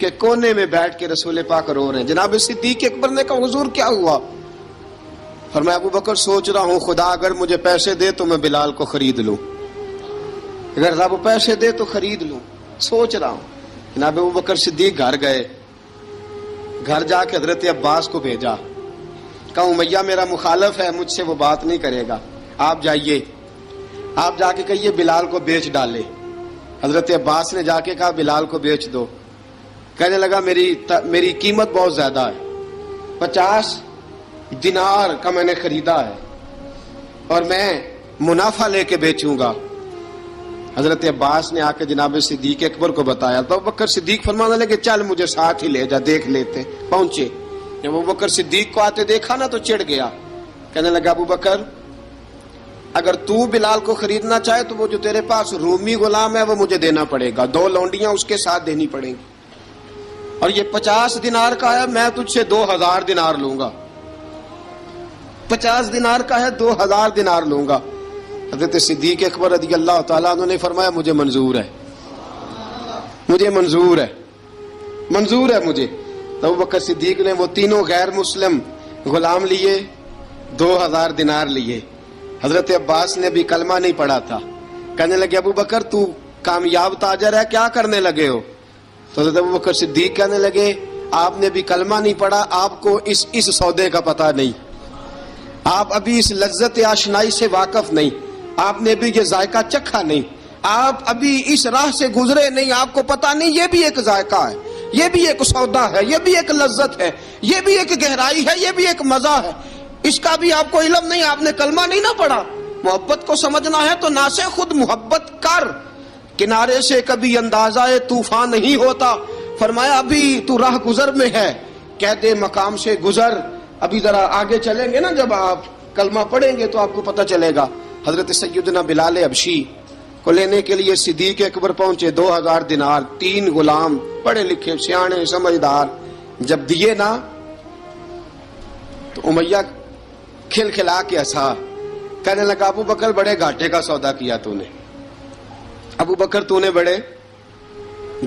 کہ کونے میں بیٹھ کے رسول پاک رو رہے ہیں. جناب صدیق اکبر نے کہا حضور کیا ہوا؟ فرمایا ابو بکر سوچ رہا ہوں خدا اگر مجھے پیسے دے تو میں بلال کو خرید لوں، اگر رب پیسے دے تو خرید لوں، سوچ رہا ہوں. جناب ابو بکر صدیق گھر گئے، گھر جا کے حضرت عباس کو بھیجا، کہا امیہ میرا مخالف ہے، مجھ سے وہ بات نہیں کرے گا، آپ جائیے، آپ جا کے کہیے بلال کو بیچ ڈالے. حضرت عباس نے جا کے کہا بلال کو بیچ دو. کہنے لگا میری قیمت بہت زیادہ ہے، 50 دینار کا میں نے خریدا ہے اور میں منافع لے کے بیچوں گا. حضرت عباس نے آ کے جناب صدیق اکبر کو بتایا تو ابو بکر صدیق فرمانے لگے چل مجھے ساتھ ہی لے جا، دیکھ لیتے. پہنچے، جب ابو بکر صدیق کو آتے دیکھا نا تو چڑ گیا. کہنے لگا ابو بکر اگر تو بلال کو خریدنا چاہے تو وہ جو تیرے پاس رومی غلام ہے وہ مجھے دینا پڑے گا، 2 لونڈیاں اس کے ساتھ دینی پڑیں گی، اور یہ 50 دینار کا ہے، میں تجھ سے 2000 دینار لوں گا. 50 دینار کا ہے، 2000 دینار لوں گا. حضرت صدیق اکبر رضی اللہ تعالیٰ عنہ نے فرمایا مجھے منظور ہے، مجھے منظور ہے، منظور ہے مجھے. تو ابو بکر صدیق نے وہ تینوں غیر مسلم غلام لیے، 2000 دینار لیے. حضرت عباس نے بھی کلمہ نہیں پڑھا تھا. کہنے لگے ابو بکر تو کامیاب تاجر ہے، کیا کرنے لگے ہو؟ تو حضرت ابو بکر صدیق کہنے لگے آپ نے بھی کلمہ نہیں پڑھا، آپ کو اس سودے کا پتہ نہیں، آپ ابھی اس لذت آشنائی سے واقف نہیں، آپ نے بھی یہ ذائقہ چکھا نہیں، آپ ابھی اس راہ سے گزرے نہیں، آپ کو پتہ نہیں یہ بھی ایک ذائقہ ہے، یہ بھی ایک سودا ہے، یہ بھی ایک لذت ہے، یہ بھی ایک گہرائی ہے، یہ بھی ایک مزہ ہے، اس کا بھی آپ کو علم نہیں، آپ نے کلمہ نہیں نہ پڑھا. محبت کو سمجھنا ہے تو نہ سے خود محبت کر، کنارے سے کبھی اندازہ طوفان نہیں ہوتا. فرمایا ابھی تو راہ گزر میں ہے، کہہ دے مقام سے گزر، ابھی ذرا آگے چلیں گے نا، جب آپ کلمہ پڑھیں گے تو آپ کو پتہ چلے گا. حضرت سیدنا بلال حبشی کو لینے کے لیے صدیق اکبر پہنچے، 2000 دینار، 3 غلام پڑھے لکھے سیانے سمجھدار. جب دیے نا تو امیہ کھل کھلا کے ہنسا، کہنے لگا ابو بکر بڑے گھاٹے کا سودا کیا تو نے، ابو بکر تو نے بڑے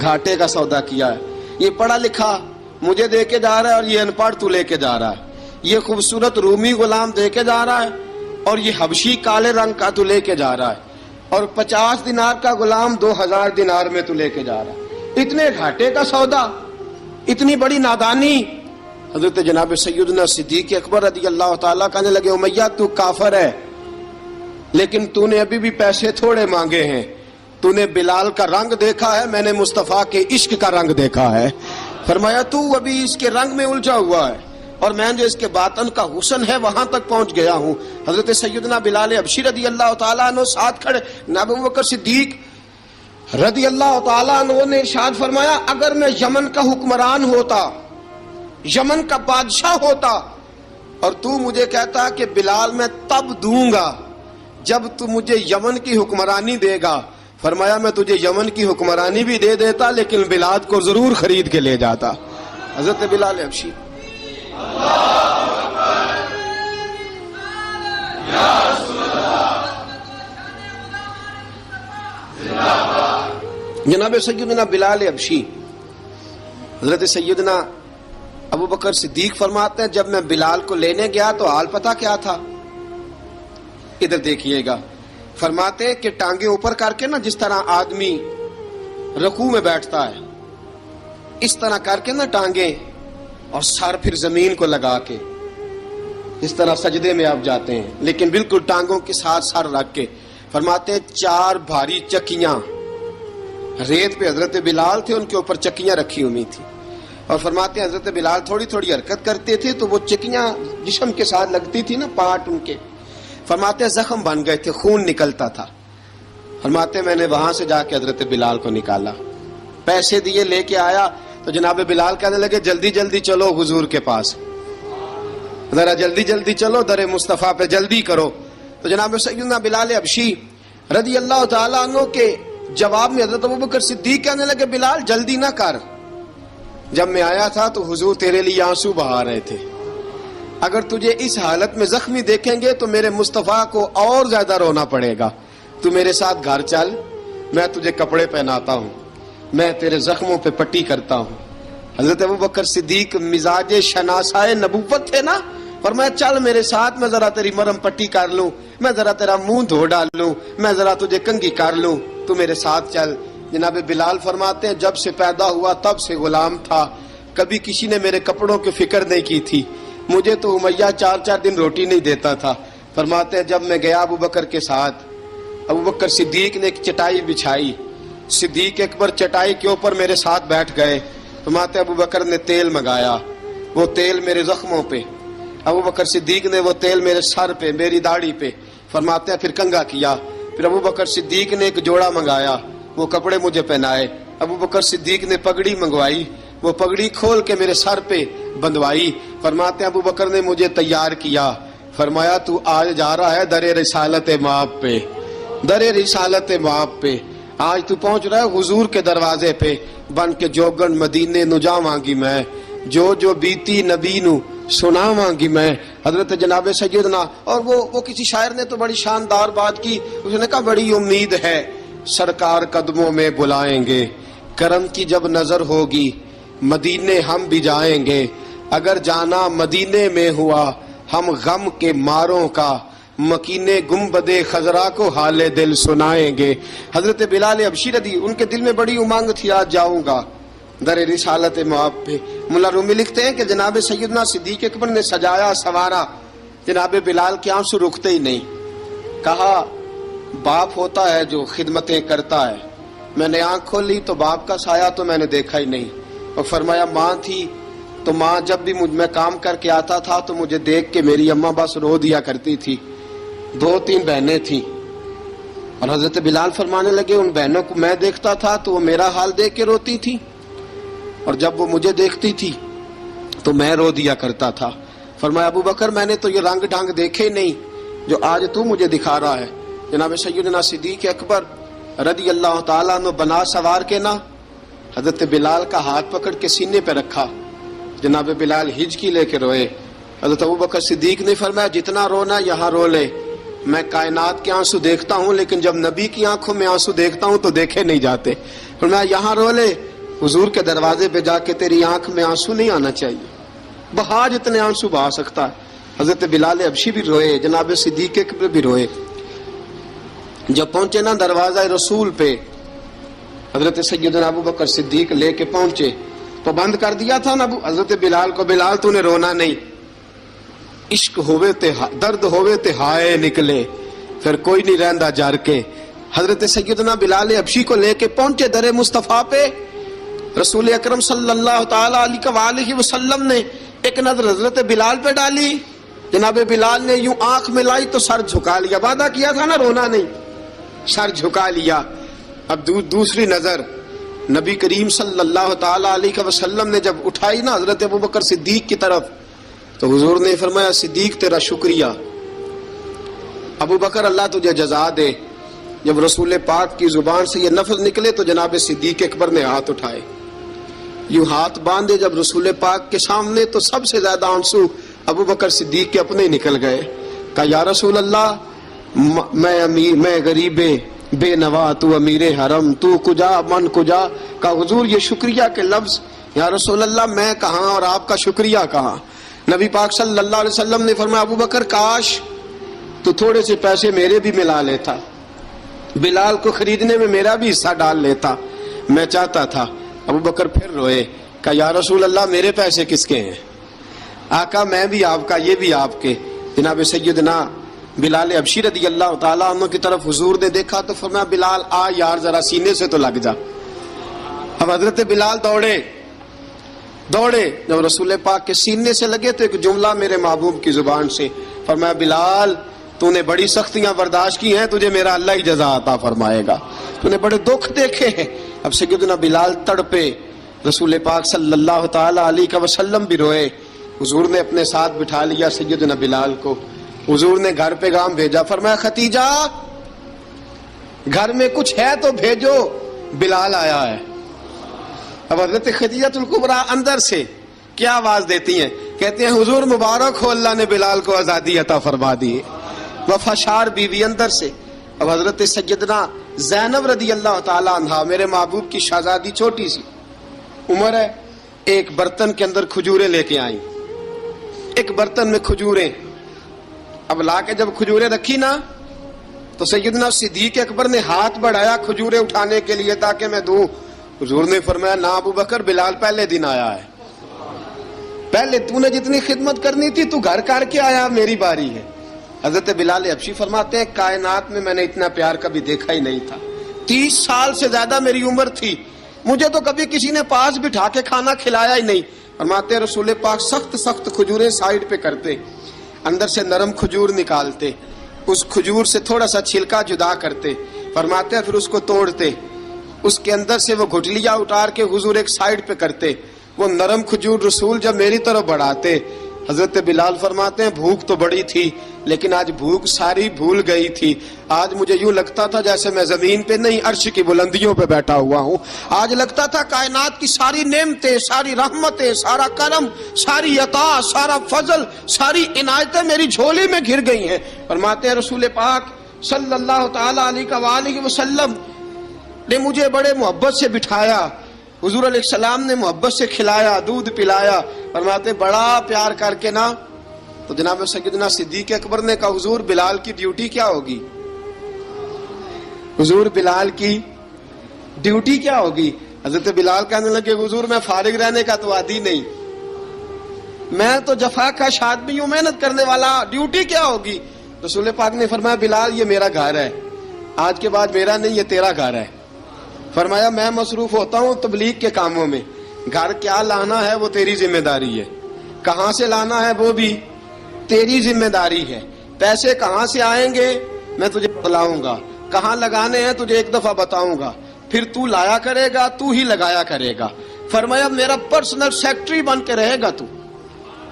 گھاٹے کا سودا کیا ہے. یہ پڑھا لکھا مجھے دے کے جا رہا ہے اور یہ ان پڑھ تو لے کے جا رہا ہے، یہ خوبصورت رومی غلام دے کے جا رہا ہے اور یہ حبشی کالے رنگ کا تو لے کے جا رہا ہے، اور 50 دینار کا غلام 2000 دینار میں تو لے کے جا رہا ہے. اتنے گھاٹے کا سودا، اتنی بڑی نادانی. حضرت جناب سیدنا صدیق اکبر رضی اللہ تعالیٰ کہنے لگے امیہ تو کافر ہے، لیکن تو نے ابھی بھی پیسے تھوڑے مانگے ہیں، تو نے بلال کا رنگ دیکھا ہے، میں نے مصطفیٰ کے عشق کا رنگ دیکھا ہے. فرمایا تو ابھی اس کے رنگ میں الجھا ہوا ہے اور میں جو اس کے باطن کا حسن ہے وہاں تک پہنچ گیا ہوں. حضرت سیدنا بلال حبشی رضی اللہ تعالیٰ عنہ ساتھ کھڑے. ابو بکر صدیق رضی اللہ تعالیٰ عنہ نے ارشاد فرمایا اگر میں یمن کا حکمران ہوتا، یمن کا بادشاہ ہوتا، اور تو مجھے کہتا کہ بلال میں تب دوں گا جب تو مجھے یمن کی حکمرانی دے گا، فرمایا میں تجھے یمن کی حکمرانی بھی دے دیتا لیکن بلال کو ضرور خرید کے لے جاتا. حضرت بلال حبشی جناب سیدنا بلال حبشی حضرت سیدنا ابو بکر صدیق فرماتے ہیں جب میں بلال کو لینے گیا تو حال پتہ کیا تھا؟ ادھر دیکھیے گا. فرماتے ہیں کہ ٹانگیں اوپر کر کے نا جس طرح آدمی رکوع میں بیٹھتا ہے اس طرح کر کے نا ٹانگیں، اور سر پھر زمین کو لگا کے اس طرح سجدے میں آپ جاتے ہیں، لیکن بالکل ٹانگوں کے ساتھ سر رکھ کے. فرماتے ہیں 4 بھاری چکیاں ریت پہ حضرت بلال تھے، ان کے اوپر چکیاں رکھی ہوئی تھی، اور فرماتے ہیں حضرت بلال تھوڑی تھوڑی حرکت کرتے تھے تو وہ چکیاں جسم کے ساتھ لگتی تھی نا، پارٹ ان کے. فرماتے ہیں زخم بن گئے تھے، خون نکلتا تھا. فرماتے ہیں میں نے وہاں سے جا کے حضرت بلال کو نکالا، پیسے دیے، لے کے آیا تو جناب بلال کہنے لگے جلدی جلدی چلو حضور کے پاس، ذرا جلدی جلدی چلو، در مصطفیٰ پہ جلدی کرو. تو جناب سیدنا بلال حبشی رضی اللہ تعالیٰ عنہ کے جواب میں حضرت ابوبکر صدیق کہنے لگے بلال جلدی نہ کر، جب میں آیا تھا تو حضور تیرے لیے آنسو بہا رہے تھے، اگر تجھے اس حالت میں زخمی دیکھیں گے تو میرے مصطفیٰ کو اور زیادہ رونا پڑے گا. تو میرے ساتھ گھر چل، میں تجھے کپڑے پہناتا ہوں، میں تیرے زخموں پہ پٹی کرتا ہوں، حضرت ابو بکر صدیق مزاج شناسائے نبوت تھے نا، فرمایا چل میرے ساتھ، میں ذرا تیری مرم پٹی کر لوں، میں ذرا تیرا منہ دھو ڈال لوں، میں ذرا تجھے کنگھی کر لوں، تو میرے ساتھ چل۔ جناب بلال فرماتے ہیں جب سے پیدا ہوا تب سے غلام تھا، کبھی کسی نے میرے کپڑوں کی فکر نہیں کی تھی، مجھے تو امیہ 4 دن روٹی نہیں دیتا تھا۔ فرماتے ہیں جب میں گیا ابو بکر کے ساتھ، ابو بکر صدیق نے ایک چٹائی بچھائی، صدیق اکبر چٹائی کے اوپر میرے ساتھ بیٹھ گئے۔ فرماتے ابو بکر نے تیل منگایا، وہ تیل میرے زخموں پہ، ابو بکر صدیق نے وہ تیل میرے سر پہ، میری داڑھی پہ، فرماتے ہیں پھر کنگھا کیا، پھر ابو بکر صدیق نے ایک جوڑا منگایا، وہ کپڑے مجھے پہنائے، ابو بکر صدیق نے پگڑی منگوائی، وہ پگڑی کھول کے میرے سر پہ بندھوائی۔ فرماتے ہیں ابو بکر نے مجھے تیار کیا، فرمایا تو آج جا رہا ہے در رسالت مآب پہ، در رسالت مآب پہ، آج تو پہنچ رہا ہے حضور کے دروازے پہ، بن کے جوگن مدینے نو جاواں گی میں، جو بیتی نبی نو سناواں گی میں۔ حضرت جناب سیدنا، اور وہ کسی شاعر نے تو بڑی شاندار بات کی، اس نے کہا بڑی امید ہے سرکار قدموں میں بلائیں گے، کرم کی جب نظر ہوگی مدینے ہم بھی جائیں گے، اگر جانا مدینے میں ہوا ہم غم کے ماروں کا، مکینے گنبدِ خضرا کو حال دل سنائیں گے۔ حضرت بلال حبشی رضی، ان کے دل میں بڑی امنگ تھی آج جاؤں گا در رسالت مآب پہ۔ ملا رومی لکھتے ہیں کہ جناب سیدنا صدیق اکبر نے سجایا سوارا، جناب بلال کے آنسو رکتے ہی نہیں۔ کہا باپ ہوتا ہے جو خدمتیں کرتا ہے، میں نے آنکھ کھولی تو باپ کا سایہ تو میں نے دیکھا ہی نہیں، اور فرمایا ماں تھی تو ماں جب بھی میں کام کر کے آتا تھا تو مجھے دیکھ کے میری اماں بس رو دیا کرتی تھی۔ 2-3 بہنیں تھیں، اور حضرت بلال فرمانے لگے ان بہنوں کو میں دیکھتا تھا تو وہ میرا حال دیکھ کے روتی تھی، اور جب وہ مجھے دیکھتی تھی تو میں رو دیا کرتا تھا۔ فرمایا ابو بکر میں نے تو یہ رنگ ڈھنگ دیکھے نہیں جو آج تو مجھے دکھا رہا ہے۔ جناب سیدنا صدیق اکبر رضی اللہ تعالیٰ عنہ بنا سوار کے نا حضرت بلال کا ہاتھ پکڑ کے سینے پہ رکھا، جناب بلال ہجکی لے کے روئے۔ حضرت ابو بکر صدیق نے فرمایا جتنا رونا یہاں رو لے، میں کائنات کے آنسو دیکھتا ہوں لیکن جب نبی کی آنکھوں میں آنسو دیکھتا ہوں تو دیکھے نہیں جاتے۔ فرمایا یہاں رو لے، حضور کے دروازے پہ جا کے تیری آنکھ میں آنسو نہیں آنا چاہیے، بہا جتنے آنسو بہا سکتا ہے۔ حضرت بلال حبشی بھی روئے، جناب صدیق اکبر بھی روئے۔ جب پہنچے نا دروازہ رسول پہ، حضرت سیدنا ابو بکر صدیق لے کے پہنچے تو بند کر دیا تھا نا حضرت بلال کو، بلال تو نے رونا نہیں، عشق ہوئے تے درد ہوئے تے ہائے نکلے، پھر کوئی نہیں رہندا جار کے۔ حضرت سیدنا بلال حبشی کو لے کے پہنچے در مصطفیٰ پہ، رسول اکرم صلی اللہ تعالی علیہ وسلم نے ایک نظر حضرت بلال پہ ڈالی، جناب بلال نے یوں آنکھ ملائی تو سر جھکا لیا، وعدہ کیا تھا نا رونا نہیں، سر جھکا لیا۔ اب دوسری نظر نبی کریم صلی اللہ تعالی علیہ وسلم نے جب اٹھائی نا حضرت ابو بکر صدیق کی طرف تو حضور نے فرمایا صدیق تیرا شکریہ، ابو بکر اللہ تجھے جزا دے۔ جب رسول پاک کی زبان سے یہ لفظ نکلے تو جناب صدیق اکبر نے ہاتھ اٹھائے، یوں ہاتھ باندھے جب رسول پاک کے سامنے تو سب سے زیادہ آنسو ابو بکر صدیق کے اپنے نکل گئے۔ کہا یا رسول اللہ میں غریب بے نوا، تو امیر حرم، تو کجا من کجا۔ کہا حضور یہ شکریہ کے لفظ، یا رسول اللہ میں کہاں اور آپ کا شکریہ کہاں۔ نبی پاک صلی اللہ علیہ وسلم نے فرمایا ابو بکر کاش تو تھوڑے سے پیسے میرے بھی ملا لیتا، بلال کو خریدنے میں میرا بھی حصہ ڈال لیتا، میں چاہتا تھا۔ ابو بکر پھر روئے، کہا یا رسول اللہ میرے پیسے کس کے ہیں؟ آقا میں بھی آپ کا، یہ بھی آپ کے۔ جناب سیدنا بلال حبشی رضی اللہ تعالیٰ عنہ کی طرف حضور نے دیکھا تو فرمایا بلال آ یار ذرا سینے سے تو لگ جا۔ اب حضرت بلال دوڑے، جب رسول پاک کے سینے سے لگے تو ایک جملہ میرے محبوب کی زبان سے، فرمایا بلال تو نے بڑی سختیاں برداشت کی ہیں، تجھے میرا اللہ ہی جزا عطا فرمائے گا، تو نے بڑے دکھ دیکھے ہیں۔ اب سیدنا بلال تڑپے، رسول پاک صلی اللہ تعالی علیہ وسلم بھی روئے۔ حضور نے اپنے ساتھ بٹھا لیا سیدنا بلال کو، حضور نے گھر پیغام بھیجا، فرمایا ختیجہ گھر میں کچھ ہے تو بھیجو، بلال آیا ہے۔ اب حضرت خدیجہ الکبریٰ اندر سے کیا آواز دیتی ہیں، کہتے ہیں حضور مبارک ہو، اللہ نے بلال کو آزادی عطا فرما دی۔ وفاشار بیوی اندر سے۔ اب حضرت سیدنا زینب رضی اللہ تعالی عنہا، میرے محبوب کی شہزادی، چھوٹی سی عمر ہے، ایک برتن کے اندر کھجوریں لے کے آئیں، ایک برتن میں کھجوریں. اب لا کے جب کھجوریں رکھی نا تو سیدنا صدیق اکبر نے ہاتھ بڑھایا کھجوریں اٹھانے کے لیے تاکہ میں دوں. حضور نے فرمایا نہ ابو بکر، بلال پہلے دن آیا ہے، پہلے تو نے جتنی خدمت کرنی تھی تو گھر کر کے آیا، میری باری ہے. حضرت بلال حبشی فرماتے ہیں کائنات میں نے اتنا پیار کبھی دیکھا ہی نہیں تھا. 30 سال سے زیادہ میری عمر تھی، مجھے تو کبھی کسی نے پاس بٹھا کے کھانا کھلایا ہی نہیں. فرماتے رسول پاک سخت سخت کھجوریں سائیڈ پہ کرتے، اندر سے نرم کھجور نکالتے، اس کھجور سے تھوڑا سا چھلکا جدا کرتے. فرماتے ہیں پھر اس کو توڑتے، اس کے اندر سے وہ گھٹلیاں اتار کے حضور ایک سائیڈ پہ کرتے. وہ نرم کھجور رسول جب میری طرف بڑھاتے، حضرت بلال فرماتے ہیں بھوک تو بڑی تھی لیکن آج بھوک ساری بھول گئی تھی. آج مجھے یوں لگتا تھا جیسے میں زمین پہ نہیں عرش کی بلندیوں پہ بیٹھا ہوا ہوں. آج لگتا تھا کائنات کی ساری نعمتیں، ساری رحمتیں، سارا کرم، ساری عطا، سارا فضل، ساری عنایتیں میری جھولی میں گھر گئی ہیں. فرماتے ہیں رسول پاک صلی اللہ تعالی علیہ وآلہ وسلم نے مجھے بڑے محبت سے بٹھایا، حضور علیہ السلام نے محبت سے کھلایا، دودھ پلایا. فرماتے بڑا پیار کر کے نا تو جناب سیدنا صدیق اکبر نے کہا حضور بلال کی ڈیوٹی کیا ہوگی؟ حضور بلال کی ڈیوٹی کیا ہوگی؟ حضرت بلال کہنے لگے حضور میں فارغ رہنے کا تو عادی نہیں، میں تو جفا کش آدمی ہوں، محنت کرنے والا، ڈیوٹی کیا ہوگی؟ رسول پاک نے فرمایا بلال یہ میرا گھر ہے، آج کے بعد میرا نہیں یہ تیرا گھر ہے. فرمایا میں مصروف ہوتا ہوں تبلیغ کے کاموں میں، گھر کیا لانا ہے وہ تیری ذمہ داری ہے، کہاں سے لانا ہے وہ بھی تیری ذمہ داری ہے، پیسے کہاں سے آئیں گے میں تجھے بتلاؤں گا، کہاں لگانے ہیں تجھے ایک دفعہ بتاؤں گا، پھر تو لایا کرے گا، تو ہی لگایا کرے گا. فرمایا میرا پرسنل سیکٹری بن کے رہے گا، تو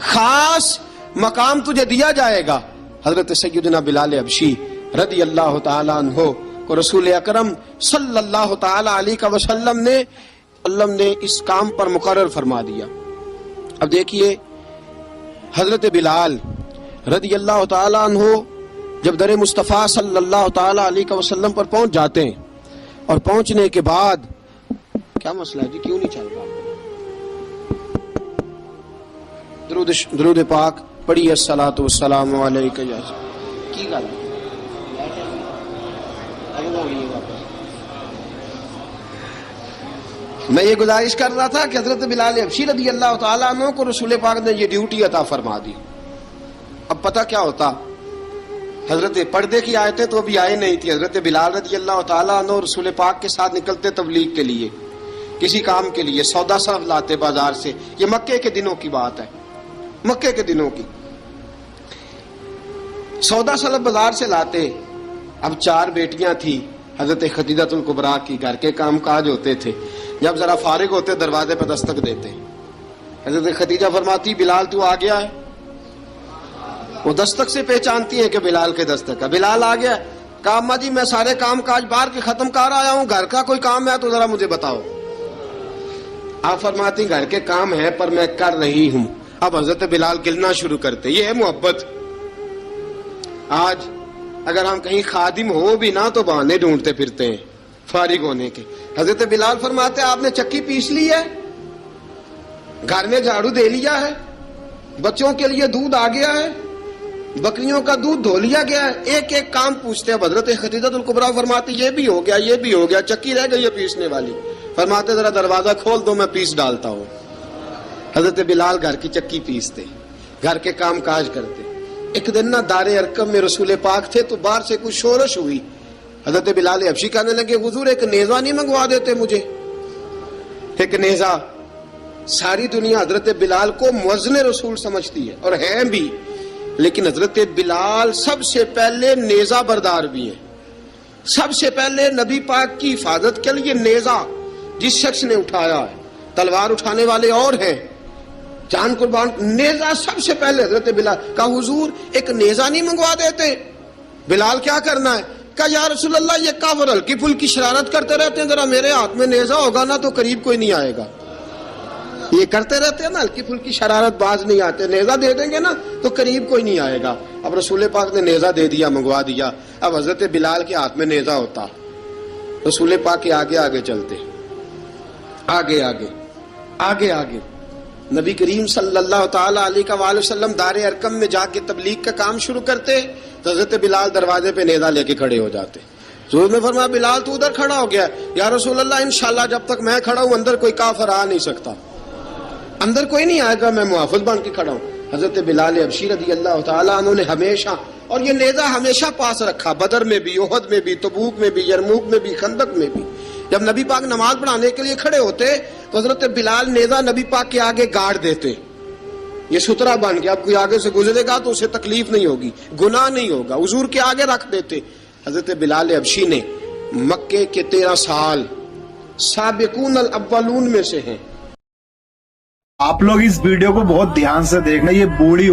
خاص مقام تجھے دیا جائے گا. حضرت سیدنا بلال حبشی رضی اللہ تعالیٰ عنہ کو رسول اکرم صلی اللہ تعالی علیہ وسلم نے اس کام پر مقرر فرما دیا. اب دیکھیے حضرت بلال رضی اللہ تعالی عنہ جب در مصطفیٰ صلی اللہ تعالی علیہ وسلم پر پہنچ جاتے ہیں اور پہنچنے کے بعد کیا مسئلہ ہے جی، کیوں نہیں چل رہا؟ درود پاک پڑھیے الصلاۃ والسلام علیکہ. کی گل میں یہ گزارش کر رہا تھا کہ حضرت بلال حبشی رضی اللہ تعالیٰ عنہ کو رسول پاک نے یہ ڈیوٹی عطا فرما دی. اب پتہ کیا ہوتا، حضرت پردے کی آیتیں تو ابھی آئے نہیں تھی. حضرت بلال رضی اللہ تعالیٰ عنہ رسول پاک کے ساتھ نکلتے تبلیغ کے لیے، کسی کام کے لیے، سودا صرف لاتے بازار سے. یہ مکے کے دنوں کی بات ہے، مکے کے دنوں کی. سودا صرف بازار سے لاتے. اب 4 بیٹیاں تھیں حضرت خدیجہ الکبریٰ کی، گھر کے کام کاج ہوتے تھے. جب ذرا فارغ ہوتے دروازے پہ دستک دیتے. حضرت خدیجہ فرماتی بلال تو آ گیا ہے. وہ دستک سے پہچانتی ہے کہ بلال کے دستک ہے. بلال آ گیا. کہا اماں جی میں سارے کام کاج باہر کے ختم کر آیا ہوں، گھر کا کوئی کام ہے تو ذرا مجھے بتاؤ. آپ فرماتی گھر کے کام ہے پر میں کر رہی ہوں. اب حضرت بلال گلنا شروع کرتے. یہ ہے محبت. آج اگر ہم کہیں خادم ہو بھی نہ تو بہانے ڈھونڈتے پھرتے ہیں فارغ ہونے کے. حضرت بلال فرماتے آپ نے چکی پیس لی ہے، گھر میں جھاڑو دے لیا ہے، بچوں کے لیے دودھ آ گیا ہے، بکریوں کا دودھ دھو لیا گیا ہے. ایک ایک کام پوچھتے. اب حضرت خدیجہ الکبریٰ فرماتی یہ بھی ہو گیا، یہ بھی ہو گیا، چکی رہ گئی ہے پیسنے والی. فرماتے ذرا دروازہ کھول دو میں پیس ڈالتا ہوں. حضرت بلال گھر کی چکی پیستے، گھر کے کام کاج کرتے. ایک دن نہ دار ارقم میں رسول پاک تھے تو باہر سے کچھ شورش ہوئی. حضرت بلال حبشی کہنے لگے حضور ایک نیزہ نہیں منگوا دیتے مجھے؟ ایک نیزہ. ساری دنیا حضرت بلال کو مؤذن رسول سمجھتی ہے اور ہیں بھی، لیکن حضرت بلال سب سے پہلے نیزہ بردار بھی ہیں. سب سے پہلے نبی پاک کی حفاظت کے لیے نیزہ جس شخص نے اٹھایا ہے، تلوار اٹھانے والے اور ہیں، جان قربان. نیزہ سب سے پہلے حضرت بلال. کہا حضور ایک نیزہ نہیں منگوا دیتے؟ بلال کیا کرنا ہے؟ کہا یا رسول اللہ یہ کافر ہلکی پھلکی شرارت کرتے رہتے ہیں، ذرا میرے ہاتھ میں نیزہ ہوگا نا تو قریب کوئی نہیں آئے گا. یہ کرتے رہتے ہیں نا ہلکی پھلکی شرارت، باز نہیں آتے. نیزہ دے دیں گے نا تو قریب کوئی نہیں آئے گا. اب رسول پاک نے نیزہ دے دیا، منگوا دیا. اب حضرت بلال کے ہاتھ میں نیزہ ہوتا، رسول پاک کے آگے آگے چلتے، آگے آگے آگے آگے. نبی کریم صلی اللہ تعالی علیہ وآلہ وسلم دار ارقم میں جا کے تبلیغ کا کام شروع کرتے تو حضرت بلال دروازے پہ نیزہ لے کے کھڑے ہو جاتے. حضور نے فرمایا بلال تو ادھر کھڑا ہو گیا. یا رسول اللہ انشاءاللہ جب تک میں کھڑا ہوں اندر کوئی کافر آ نہیں سکتا, اندر کوئی نہیں آئے گا, میں محافظ بن کے کھڑا ہوں. حضرت بلال حبشی رضی اللہ تعالیٰ عنہ نے ہمیشہ, اور یہ نیزہ ہمیشہ پاس رکھا, بدر میں بھی, احد میں بھی, تبوک میں بھی, یرموک میں بھی, خندق میں بھی. جب نبی پاک نماز پڑھانے کے لیے کھڑے ہوتے تو حضرت بلال نیزہ نبی پاک کے آگے گاڑ دیتے. یہ سترا بن گیا, اب کوئی آگے سے گزرے گا تو اسے تکلیف نہیں ہوگی, گناہ نہیں ہوگا, حضور کے آگے رکھ دیتے. حضرت بلال حبشی نے مکے کے 13 سال سابقون الاولون میں سے ہیں. آپ لوگ اس ویڈیو کو بہت دھیان سے دیکھنا. یہ بوڑھی